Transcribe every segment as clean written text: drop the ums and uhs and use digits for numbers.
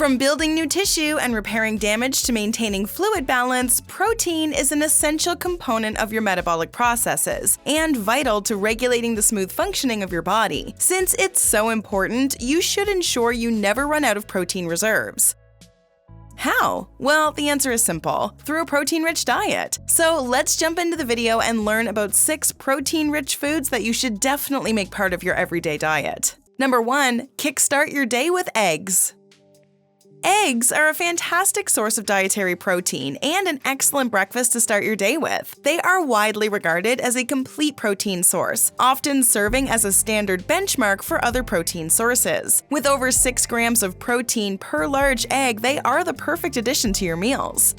From building new tissue and repairing damage to maintaining fluid balance, protein is an essential component of your metabolic processes and vital to regulating the smooth functioning of your body. Since it's so important, you should ensure you never run out of protein reserves. How? Well, the answer is simple: through a protein-rich diet. So let's jump into the video and learn about 6 protein-rich foods that you should definitely make part of your everyday diet. Number 1. Kickstart your day with eggs. Eggs are a fantastic source of dietary protein and an excellent breakfast to start your day with. They are widely regarded as a complete protein source, often serving as a standard benchmark for other protein sources. With over 6 grams of protein per large egg, they are the perfect addition to your meals.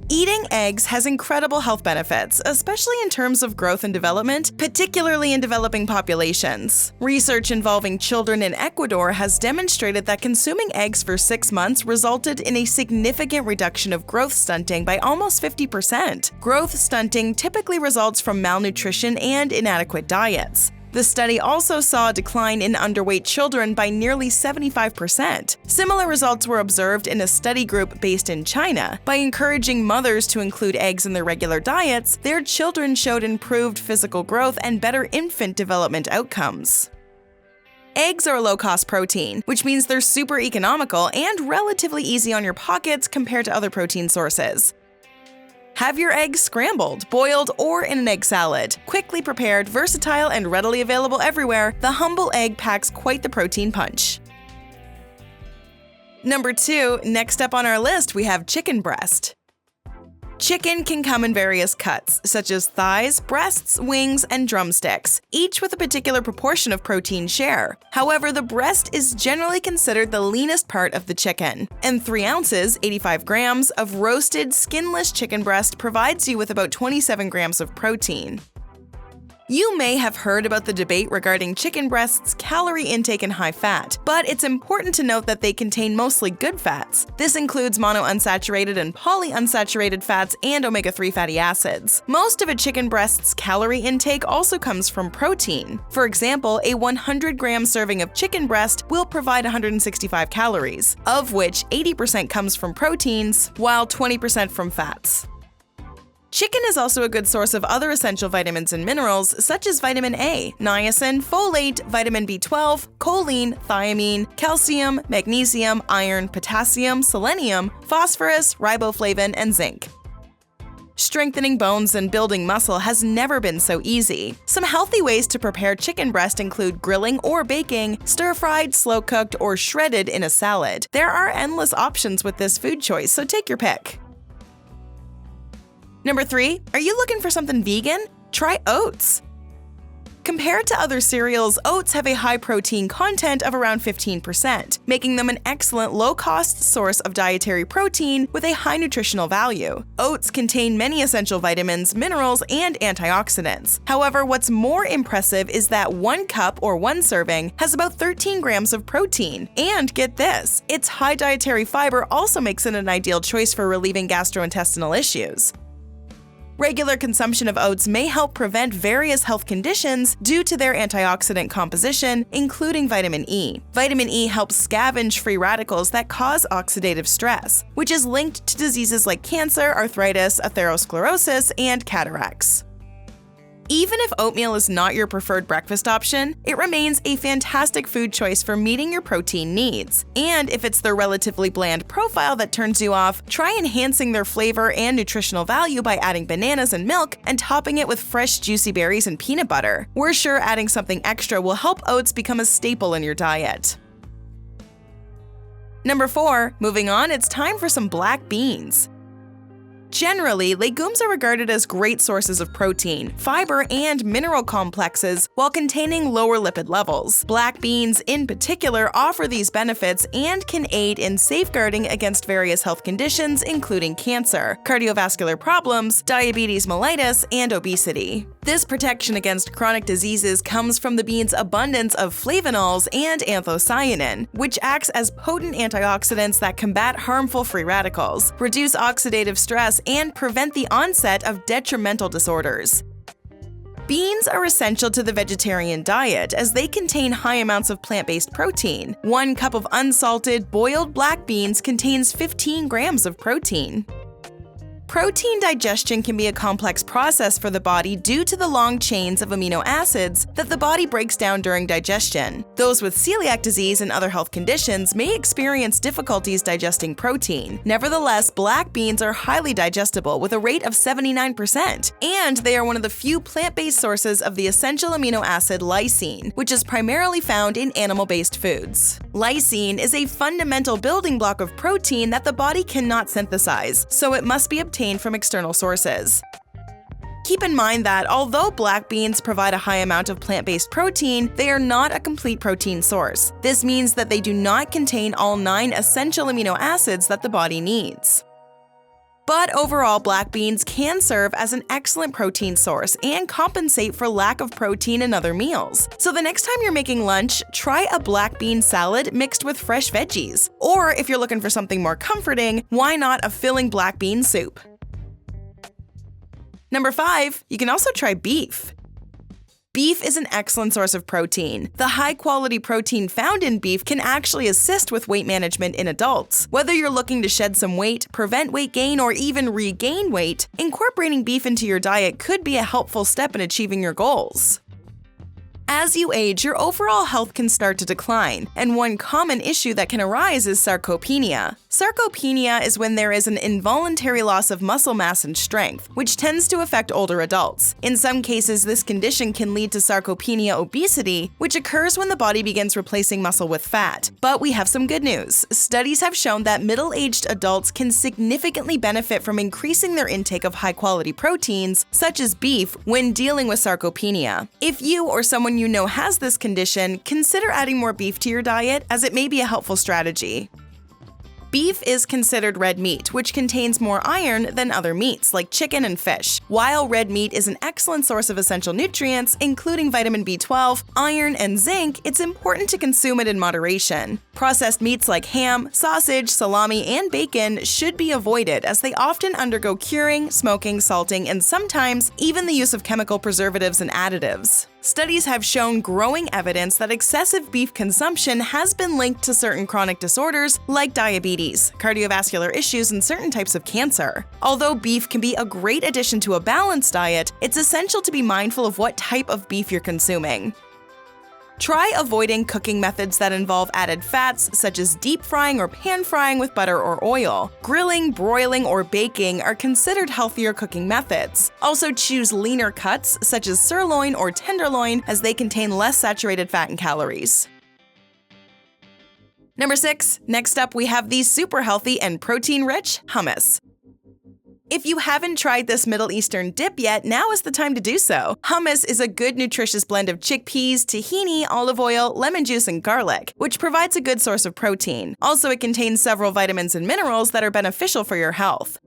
Eating eggs has incredible health benefits, especially in terms of growth and development, particularly in developing populations. Research involving children in Ecuador has demonstrated that consuming eggs for 6 months resulted in a significant reduction of growth stunting by almost 50%. Growth stunting typically results from malnutrition and inadequate diets. The study also saw a decline in underweight children by nearly 75%. Similar results were observed in a study group based in China. By encouraging mothers to include eggs in their regular diets, their children showed improved physical growth and better infant development outcomes. Eggs are a low-cost protein, which means they're super economical and relatively easy on your pockets compared to other protein sources. Have your eggs scrambled, boiled, or in an egg salad. Quickly prepared, versatile, and readily available everywhere, the humble egg packs quite the protein punch. Number 2, next up on our list, we have chicken breast. Chicken can come in various cuts, such as thighs, breasts, wings, and drumsticks, each with a particular proportion of protein share. However, the breast is generally considered the leanest part of the chicken, and 3 ounces, 85 grams, of roasted, skinless chicken breast provides you with about 27 grams of protein. You may have heard about the debate regarding chicken breasts' calorie intake and high fat, but it's important to note that they contain mostly good fats. This includes monounsaturated and polyunsaturated fats and omega-3 fatty acids. Most of a chicken breast's calorie intake also comes from protein. For example, a 100-gram serving of chicken breast will provide 165 calories, of which 80% comes from proteins, while 20% from fats. Chicken is also a good source of other essential vitamins and minerals, such as vitamin A, niacin, folate, vitamin B12, choline, thiamine, calcium, magnesium, iron, potassium, selenium, phosphorus, riboflavin, and zinc. Strengthening bones and building muscle has never been so easy. Some healthy ways to prepare chicken breast include grilling or baking, stir-fried, slow-cooked, or shredded in a salad. There are endless options with this food choice, so take your pick. Number 3, are you looking for something vegan? Try oats. Compared to other cereals, oats have a high protein content of around 15%, making them an excellent low-cost source of dietary protein with a high nutritional value. Oats contain many essential vitamins, minerals, and antioxidants. However, what's more impressive is that 1 cup or 1 serving has about 13 grams of protein. And get this, its high dietary fiber also makes it an ideal choice for relieving gastrointestinal issues. Regular consumption of oats may help prevent various health conditions due to their antioxidant composition, including vitamin E. Vitamin E helps scavenge free radicals that cause oxidative stress, which is linked to diseases like cancer, arthritis, atherosclerosis, and cataracts. Even if oatmeal is not your preferred breakfast option, it remains a fantastic food choice for meeting your protein needs. And if it's their relatively bland profile that turns you off, try enhancing their flavor and nutritional value by adding bananas and milk and topping it with fresh juicy berries and peanut butter. We're sure adding something extra will help oats become a staple in your diet. Number 4, moving on, it's time for some black beans. Generally, legumes are regarded as great sources of protein, fiber, and mineral complexes while containing lower lipid levels. Black beans, in particular, offer these benefits and can aid in safeguarding against various health conditions including cancer, cardiovascular problems, diabetes mellitus, and obesity. This protection against chronic diseases comes from the bean's abundance of flavonols and anthocyanin, which acts as potent antioxidants that combat harmful free radicals, reduce oxidative stress, and prevent the onset of detrimental disorders. Beans are essential to the vegetarian diet as they contain high amounts of plant-based protein. 1 cup of unsalted, boiled black beans contains 15 grams of protein. Protein digestion can be a complex process for the body due to the long chains of amino acids that the body breaks down during digestion. Those with celiac disease and other health conditions may experience difficulties digesting protein. Nevertheless, black beans are highly digestible with a rate of 79%, and they are one of the few plant-based sources of the essential amino acid lysine, which is primarily found in animal-based foods. Lysine is a fundamental building block of protein that the body cannot synthesize, so it must be obtained from external sources. Keep in mind that although black beans provide a high amount of plant-based protein, they are not a complete protein source. This means that they do not contain all 9 essential amino acids that the body needs. But overall, black beans can serve as an excellent protein source and compensate for lack of protein in other meals. So the next time you're making lunch, try a black bean salad mixed with fresh veggies. Or if you're looking for something more comforting, why not a filling black bean soup? Number 5, you can also try beef. Beef is an excellent source of protein. The high-quality protein found in beef can actually assist with weight management in adults. Whether you're looking to shed some weight, prevent weight gain, or even regain weight, incorporating beef into your diet could be a helpful step in achieving your goals. As you age, your overall health can start to decline, and one common issue that can arise is sarcopenia. Sarcopenia is when there is an involuntary loss of muscle mass and strength, which tends to affect older adults. In some cases, this condition can lead to sarcopenia obesity, which occurs when the body begins replacing muscle with fat. But we have some good news. Studies have shown that middle-aged adults can significantly benefit from increasing their intake of high-quality proteins, such as beef, when dealing with sarcopenia. If you or someone you know has this condition, consider adding more beef to your diet, as it may be a helpful strategy. Beef is considered red meat, which contains more iron than other meats like chicken and fish. While red meat is an excellent source of essential nutrients, including vitamin B12, iron, and zinc, it's important to consume it in moderation. Processed meats like ham, sausage, salami, and bacon should be avoided as they often undergo curing, smoking, salting, and sometimes even the use of chemical preservatives and additives. Studies have shown growing evidence that excessive beef consumption has been linked to certain chronic disorders like diabetes, cardiovascular issues, and certain types of cancer. Although beef can be a great addition to a balanced diet, it's essential to be mindful of what type of beef you're consuming. Try avoiding cooking methods that involve added fats, such as deep frying or pan frying with butter or oil. Grilling, broiling, or baking are considered healthier cooking methods. Also choose leaner cuts, such as sirloin or tenderloin, as they contain less saturated fat and calories. Number 6, next up we have the super healthy and protein-rich hummus. If you haven't tried this Middle Eastern dip yet, now is the time to do so. Hummus is a good nutritious blend of chickpeas, tahini, olive oil, lemon juice, and garlic, which provides a good source of protein. Also, it contains several vitamins and minerals that are beneficial for your health.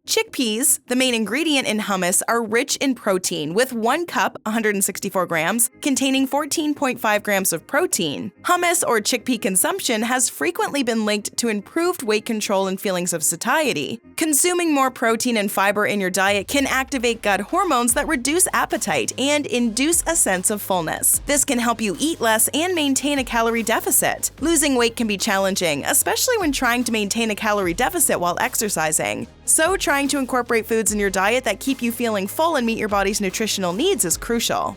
Chickpeas, the main ingredient in hummus, are rich in protein, with 1 cup, 164 grams, containing 14.5 grams of protein. Hummus or chickpea consumption has frequently been linked to improved weight control and feelings of satiety. Consuming more protein and fiber in your diet can activate gut hormones that reduce appetite and induce a sense of fullness. This can help you eat less and maintain a calorie deficit. Losing weight can be challenging, especially when trying to maintain a calorie deficit while exercising. So, trying to incorporate foods in your diet that keep you feeling full and meet your body's nutritional needs is crucial.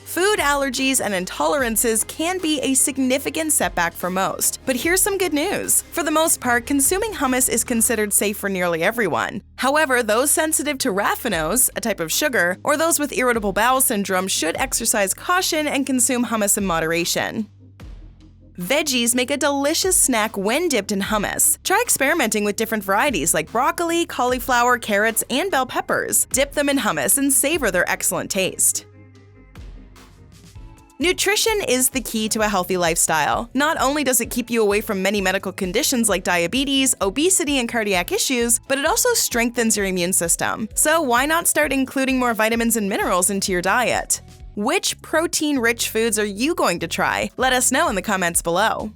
Food allergies and intolerances can be a significant setback for most, but here's some good news. For the most part, consuming hummus is considered safe for nearly everyone. However, those sensitive to raffinose, a type of sugar, or those with irritable bowel syndrome should exercise caution and consume hummus in moderation. Veggies make a delicious snack when dipped in hummus. Try experimenting with different varieties like broccoli, cauliflower, carrots, and bell peppers. Dip them in hummus and savor their excellent taste. Nutrition is the key to a healthy lifestyle. Not only does it keep you away from many medical conditions like diabetes, obesity, and cardiac issues, but it also strengthens your immune system. So why not start including more vitamins and minerals into your diet? Which protein-rich foods are you going to try? Let us know in the comments below.